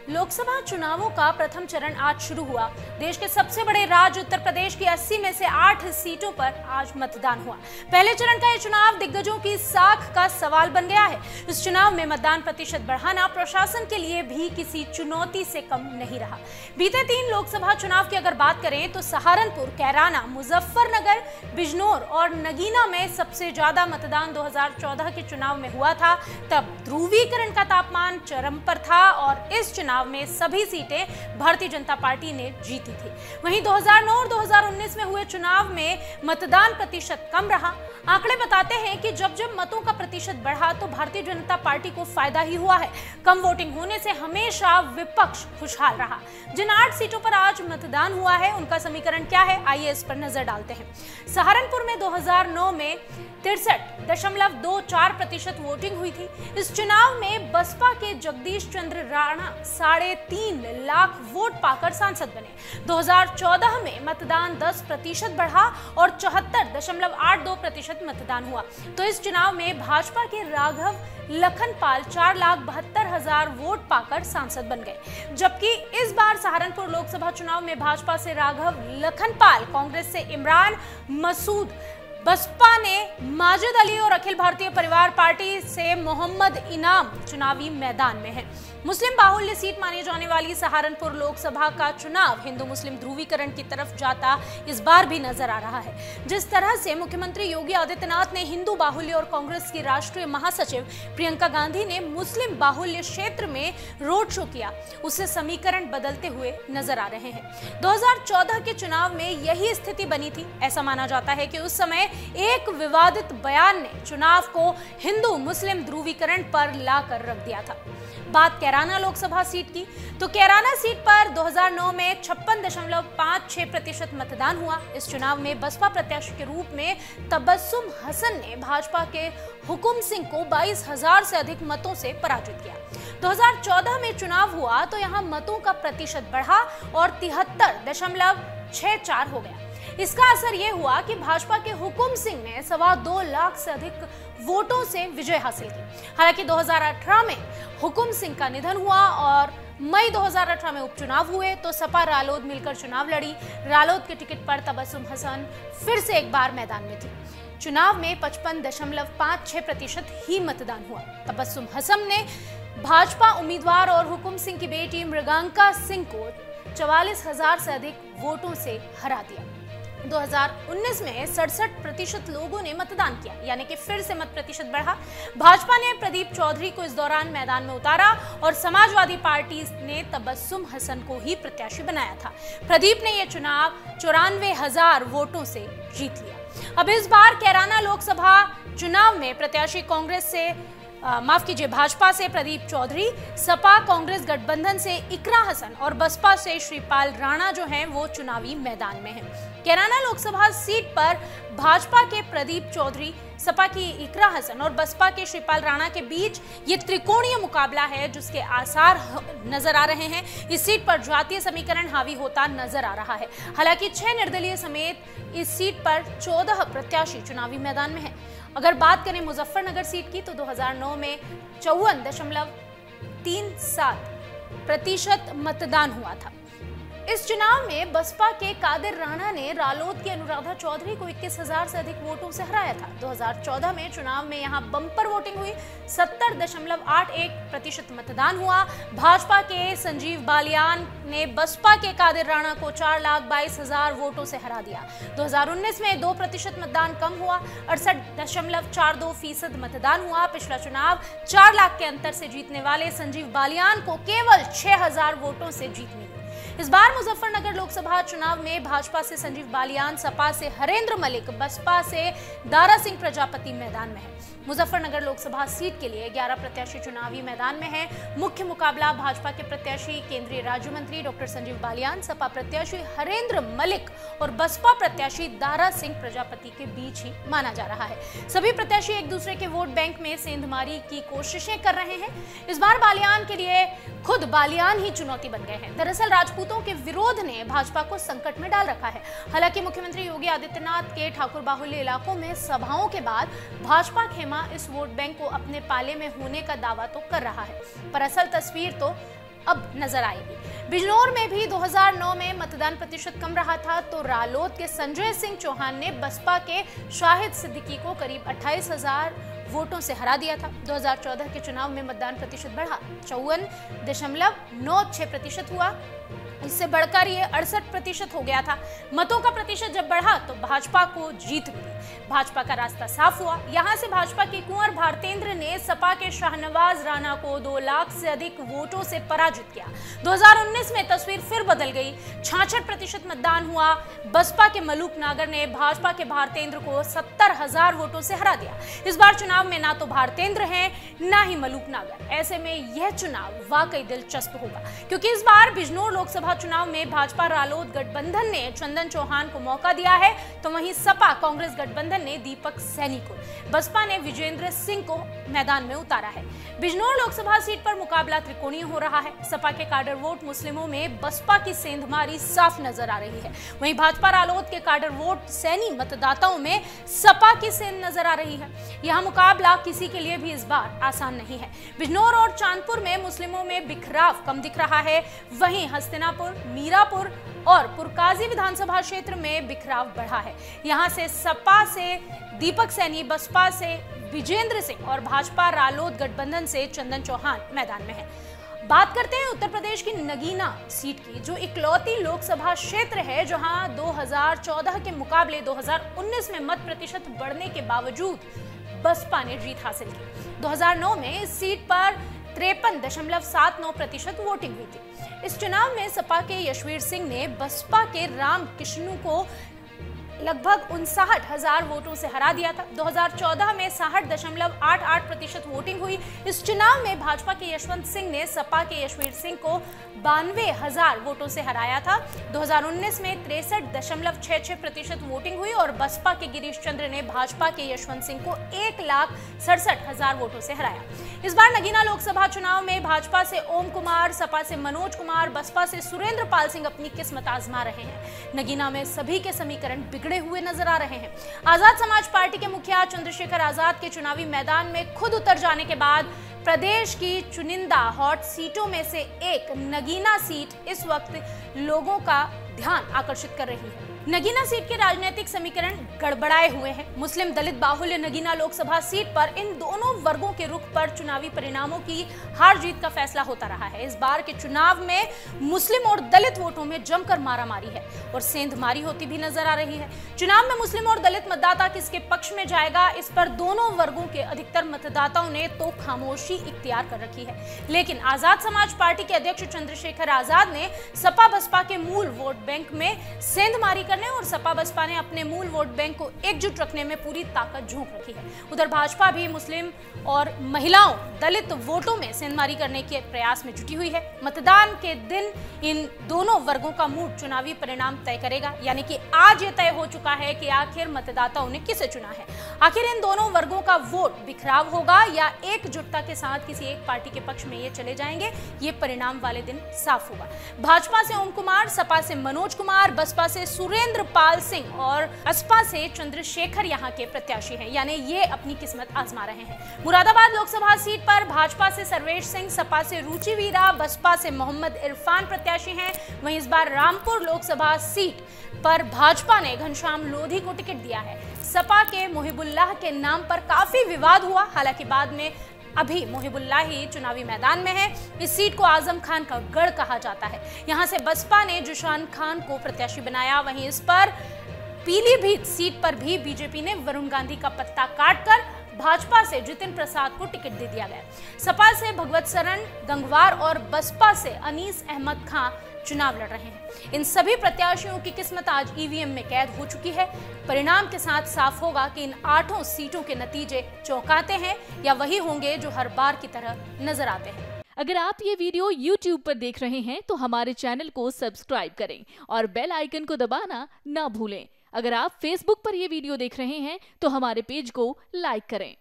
लोकसभा चुनावों का प्रथम चरण आज शुरू हुआ। देश के सबसे बड़े राज्य उत्तर प्रदेश की 80 में से 8 सीटों पर आज मतदान हुआ। पहले चरण का यह चुनाव दिग्गजों की साख का सवाल बन गया है। इस चुनाव में मतदान प्रतिशत बढ़ाना प्रशासन के लिए भी किसी चुनौती से कम नहीं रहा। बीते 3 लोकसभा चुनाव की अगर बात करें तो सहारनपुर, कैराना, मुजफ्फरनगर, बिजनौर और नगीना में सबसे ज्यादा मतदान 2014 के चुनाव में हुआ था। तब ध्रुवीकरण का तापमान चरम पर था और इस चुनाव में सभी सीटें भारतीय जनता पार्टी ने जीती थी। वहीं 2009 और 2019 में हुए चुनाव में मतदान प्रतिशत कम रहा। आंकड़े बताते हैं कि जब जब मतों का प्रतिशत बढ़ा तो भारतीय जनता पार्टी को फायदा ही हुआ है। कम वोटिंग होने से हमेशा विपक्ष खुशहाल रहा। जिन 8 सीटों पर आज मतदान हुआ है उनका समीकरण क्या है, आइए इस पर नजर डालते हैं। सहारनपुर में 2009 में 63.24% वोटिंग हुई थी। इस चुनाव में बसपा के जगदीश चंद्र राणा 3.5 लाख वोट पाकर सांसद बने। 2014 में मतदान 10% बढ़ा और 74.82% मतदान हुआ। तो इस चुनाव में भाजपा के राघव लखनपाल 4,72,000 वोट पाकर सांसद बन गए। जबकि इस बार सहारनपुर लोकसभा चुनाव में भाजपा से राघव लखनपाल, कांग्रेस से इमरान मसूद, बसपा ने माजिद अली और अखिल भारतीय परिवार पार्टी से मोहम्मद इनाम चुनावी मैदान में है। मुस्लिम बाहुल्य सीट मानी जाने वाली सहारनपुर लोकसभा का चुनाव हिंदू मुस्लिम ध्रुवीकरण की तरफ जाता इस बार भी नजर आ रहा है। जिस तरह से मुख्यमंत्री योगी आदित्यनाथ ने हिंदू बाहुल्य और कांग्रेस की राष्ट्रीय महासचिव प्रियंका गांधी ने मुस्लिम बाहुल्य क्षेत्र में रोड शो किया, उससे समीकरण बदलते हुए नजर आ रहे हैं। 2014 के चुनाव में यही स्थिति बनी थी। ऐसा माना जाता है कि उस समय एक विवादित बयान ने चुनाव को हिंदू मुस्लिम ध्रुवीकरण पर लाकर रख दिया था। बात कैराना लोकसभा सीट की तो कैराना सीट पर 2009 में 56.56% मतदान हुआ। इस चुनाव में बसपा प्रत्याशी के रूप में तबस्सुम हसन ने भाजपा के हुकुम सिंह को 22,000 से अधिक मतों से पराजित किया। 2014 में चुनाव हुआ तो यहां मतों का प्रतिशत बढ़ा और 73.64 हो गया। इसका असर यह हुआ कि भाजपा के हुकुम सिंह ने 2.25 लाख से अधिक वोटों से विजय हासिल की। हालांकि 2018 में हुकुम सिंह का निधन हुआ और मई 2018 में उपचुनाव हुए तो सपा रालोद मिलकर चुनाव लड़ी। रालोद के टिकट पर तबस्सुम हसन फिर से एक बार मैदान में थी। चुनाव में 55.56% ही मतदान हुआ। तबस्सुम हसन ने भाजपा उम्मीदवार और हुकुम सिंह की बेटी मृगांका सिंह को 44,000 से अधिक वोटों से हरा दिया। 2019 में 67% लोगों ने मतदान किया, यानी कि फिर से मत प्रतिशत बढ़ा। भाजपा ने प्रदीप चौधरी को इस दौरान मैदान में उतारा और समाजवादी पार्टी ने तबस्सुम हसन को ही प्रत्याशी बनाया था। प्रदीप ने यह चुनाव 94,000 वोटों से जीत लिया। अब इस बार कैराना लोकसभा चुनाव में प्रत्याशी कांग्रेस से भाजपा से प्रदीप चौधरी, सपा कांग्रेस गठबंधन से इकरा हसन और बसपा से श्रीपाल राणा जो हैं वो चुनावी मैदान में हैं। कैराना लोकसभा सीट पर भाजपा के प्रदीप चौधरी, सपा की इकरा हसन और बसपा के श्रीपाल राणा के बीच ये त्रिकोणीय मुकाबला है जिसके आसार नजर आ रहे हैं। इस सीट पर जातीय समीकरण हावी होता नजर आ रहा है। हालांकि 6 निर्दलीय समेत इस सीट पर 14 प्रत्याशी चुनावी मैदान में हैं। अगर बात करें मुजफ्फरनगर सीट की तो 2009 में 54.37% मतदान हुआ था। इस चुनाव में बसपा के कादिर राणा ने रालोद की अनुराधा चौधरी को 21,000 से अधिक वोटों से हराया था। 2014 में चुनाव में यहां बम्पर वोटिंग हुई, 70.81% मतदान हुआ। भाजपा के संजीव बालियान ने बसपा के कादिर राणा को 4,22,000 वोटों से हरा दिया। 2019 में 2% मतदान कम हुआ, 68.42% मतदान हुआ। पिछला चुनाव 4 लाख के अंतर से जीतने वाले संजीव बालियान को केवल 6,000 वोटों से जीत मिली। इस बार मुजफ्फरनगर लोकसभा चुनाव में भाजपा से संजीव बालियान, सपा से हरेंद्र मलिक, बसपा से दारा सिंह प्रजापति मैदान में है। मुजफ्फरनगर लोकसभा सीट के लिए 11 प्रत्याशी चुनावी मैदान में हैं। मुख्य मुकाबला भाजपा के प्रत्याशी केंद्रीय राज्य मंत्री डॉक्टर संजीव बालियान, सपा प्रत्याशी हरेंद्र मलिक और बसपा प्रत्याशी दारा सिंह प्रजापति के बीच ही माना जा रहा है। सभी प्रत्याशी एक दूसरे के वोट बैंक में सेंधमारी की कोशिशें कर रहे हैं। इस बार बालियान के लिए खुद बालियान ही चुनौती बन गए हैं। दरअसल राजपूतों के विरोध ने भाजपा को संकट में डाल रखा है। हालांकि मुख्यमंत्री योगी आदित्यनाथ के ठाकुर बाहुल्य इलाकों में सभाओं के बाद भाजपा खेमा इस वोट बैंक को अपने पाले में होने का दावा तो कर रहा है, पर असल तस्वीर तो अब नजर आएगी। बिजनौर में भी 2009 में मतदान प्रतिशत कम रहा था तो रालोद के संजय सिंह चौहान ने बसपा के शाहिद सिद्दीकी को करीब 28,000 वोटों से हरा दिया था। 2014 के चुनाव में मतदान प्रतिशत बढ़ा 54.96% हुआ। इससे बढ़कर ये 68% हो गया था। मतों का प्रतिशत जब बढ़ा तो भाजपा को जीत मिली। भाजपा का रास्ता साफ हुआ। यहां से भाजपा के कुंवर भारतेंद्र ने सपा के शाहनवाज राणा को 2 लाख से अधिक वोटों से पराजित किया। 2019 में तस्वीर फिर बदल गई। 66% मतदान हुआ। बसपा के मलूक नागर ने भाजपा के भारतेंद्र को 70,000 वोटों से हरा दिया। इस बार चुनाव में ना तो भारतेंद्र हैं ना ही मलूक नागर। ऐसे में यह चुनाव वाकई दिलचस्प होगा, क्योंकि इस बार बिजनौर लोकसभा चुनाव में भाजपा रालोद गठबंधन ने चंदन चौहान को मौका दिया है, तो वहीं सपा कांग्रेस गठबंधन ने दीपक सैनी को, बसपा ने विजेंद्र सिंह को मैदान में उतारा है। बिजनौर लोकसभा सीट पर मुकाबला त्रिकोणीय हो रहा है। सपा के काडर वोट मुस्लिमों में बसपा की सेंधमारी साफ नजर आ रही है। वहीं भाजपा रालोद के काडर वोट सैनी मतदाताओं में सपा की सेंध नजर आ रही है। यह मुकाबला किसी के लिए भी इस बार आसान नहीं है। बिजनौर और चांदपुर में मुस्लिमों में बिखराव कम दिख रहा है, वहीं हस्तिनापुर, मीरापुर और पुरकाजी विधानसभा क्षेत्र में बिखराव बढ़ा है। यहां से सपा से दीपक सैनी, बसपा से विजेंद्र सिंह और भाजपा रालोद गठबंधन से चंदन चौहान मैदान में है। बात करते हैं उत्तर प्रदेश की नगीना सीट की, जो इकलौती लोकसभा क्षेत्र है जहां 2014 के मुकाबले 2019 में मत प्रतिशत बढ़ने के बावजूद बसपा ने जीत हासिल की। 2009 में इस सीट पर 53.79% वोटिंग हुई थी। इस चुनाव में सपा के यशवीर सिंह ने बसपा के राम किशनु को लगभग 59,000 वोटों से हरा दिया था। 2014 में 60.88% वोटिंग हुई। इस चुनाव में भाजपा के यशवंत सिंह ने सपा के यशवीर सिंह को 92,000 वोटों से हराया था। 2019 में 63.66% वोटिंग हुई और बसपा के गिरीश चंद्र ने भाजपा के यशवंत सिंह को 1,67,000 वोटों से हराया। इस बार नगीना लोकसभा चुनाव में भाजपा से ओम कुमार, सपा से मनोज कुमार, बसपा से सुरेंद्र पाल सिंह अपनी किस्मत आजमा रहे हैं। नगीना में सभी के समीकरण बिगड़े हुए नजर आ रहे हैं। आजाद समाज पार्टी के मुखिया चंद्रशेखर आजाद के चुनावी मैदान में खुद उतर जाने के बाद प्रदेश की चुनिंदा हॉट सीटों में से एक नगीना सीट इस वक्त लोगों का ध्यान आकर्षित कर रही है। नगीना सीट के राजनीतिक समीकरण गड़बड़ाए हुए हैं। मुस्लिम दलित बाहुल्य नगीना लोकसभा सीट पर इन दोनों वर्गों के रुख पर चुनावी परिणामों की हार जीत का फैसला होता रहा है। इस बार के चुनाव में मुस्लिम और दलित वोटों में जमकर मारामारी है और सेंधमारी होती भी नजर आ रही है। चुनाव में मुस्लिम और दलित मतदाता किसके पक्ष में जाएगा, इस पर दोनों वर्गों के अधिकतर मतदाताओं ने तो खामोशी इख्तियार कर रखी है। लेकिन आजाद समाज पार्टी के अध्यक्ष चंद्रशेखर आजाद ने सपा बसपा के मूल वोट बैंक में सेंधमारी और सपा बसपा ने अपने मूल वोट बैंक को एकजुट रखने में पूरी ताकत झोंक रखी है। उधर भाजपा भी मुस्लिम और महिलाओं, दलित वोटों में सेंधमारी करने के प्रयास में जुटी हुई है। मतदान के दिन इन दोनों वर्गों का मूड चुनावी परिणाम तय करेगा, यानी कि आज ये तय हो चुका है कि आखिर मतदाताओं ने किसे चुना है। आखिर इन दोनों वर्गों का वोट बिखराव होगा या एकजुटता के साथ किसी एक पार्टी के पक्ष में ये चले जाएंगे, ये परिणाम वाले दिन साफ होगा। भाजपा से ओम कुमार, सपा से मनोज कुमार, बसपा से सुरेंद्र पाल सिंह और बसपा से चंद्रशेखर यहां के प्रत्याशी हैं, यानी ये अपनी किस्मत आजमा रहे हैं। मुरादाबाद लोकसभा सीट पर भाजपा से सर्वेश सिंह, सपा से रुचि वीरा, बसपा से मोहम्मद इरफान प्रत्याशी हैं। वहीं इस बार रामपुर लोकसभा सीट पर भाजपा ने घनश्याम लोधी को टिकट दिया है। सपा के मोहिबुल्लाह के नाम पर काफी विवाद हुआ, हालांकि बाद में अभी मोहिबुल्लाह ही चुनावी मैदान में है। इस सीट को आजम खान का गढ़ कहा जाता है। यहां से बसपा ने जुशान खान को प्रत्याशी बनाया। वहीं इस पर पीलीभीत सीट पर भी बीजेपी ने वरुण गांधी का पत्ता काटकर भाजपा से जितिन प्रसाद को टिकट दे दिया गया। सपा से भगवत सरन गंगवार और बसपा से अनीस अहमद खां चुनाव लड़ रहे हैं। इन सभी प्रत्याशियों की किस्मत आज ईवीएम में कैद हो चुकी है। परिणाम के साथ साफ होगा कि इन 8 सीटों के नतीजे चौंकाते हैं या वही होंगे जो हर बार की तरह नजर आते हैं। अगर आप ये वीडियो YouTube पर देख रहे हैं तो हमारे चैनल को सब्सक्राइब करें और बेल आइकन को दबाना ना भूलें। अगर आप Facebook पर ये वीडियो देख रहे हैं तो हमारे पेज को लाइक करें।